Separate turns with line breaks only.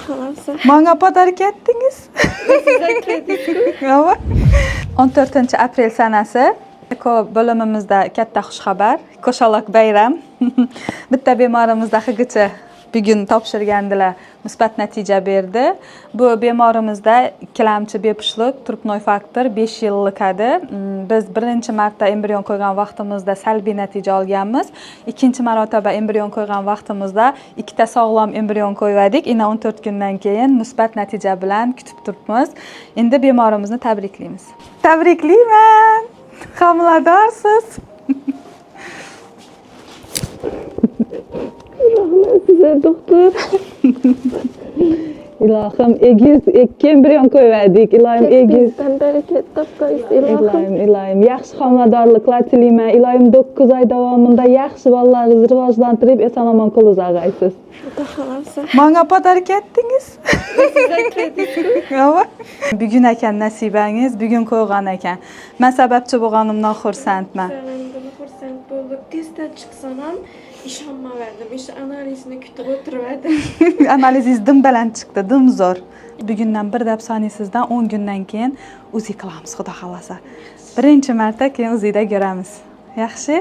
xohlasa.
Menga podarka etdingiz. Bravo. 14-aprel sanasi Eko bo'limimizda katta xushxabar, qo'shaloq bayram. Bitta bemorimizda higichi bugun topshirgandilar, musbat natija berdi. Bu bemorimizda ikkilamchi bepushtlik, turpnoy faktor 5 yillik edi. Biz birinchi marta embrion qo'ygan vaqtimizda salbiy natija olganmiz. Ikkinchi marotaba embrion qo'ygan vaqtimizda ikkita sog'lom embrion qo'ydik. Ina 14 kundan keyin musbat natija bilan kutib turibmiz. Endi bemorimizni tabriklaymiz. Tabriklayman. Homiladorsiz.
Rahmat size doktor.
İlohim egiz embrion qo'ydik. Ilohim egiz.
Bizdan bereket topqaysiz ilohim.
Ilohim yaxshi homiladorliklar tilayman. Ilohim 9 oy davomida yaxshi bolalaringizni rivojlantirib, eson-omon qo'lingizga
Xudo xolasa.
Menga podarka etdingiz.
Size kredit.
Bravo. Bugun ekan nasibangiz, bugun qo'ygan ekan. Men sababchi bo'lganimdan xursandman.
Sevindim, xursand bo'ldik. Testdan chiqsam ham ishonmadim. Ish analizini kutib o'tirdim.
Analizingiz dim baland chiqdi, dim zo'r. Bugundan bir deb sanaysizdan 10 kundan keyin uzi qilamiz, xudo xolasa. Birinchi marta keyin uzida ko'ramiz. Yaxshi?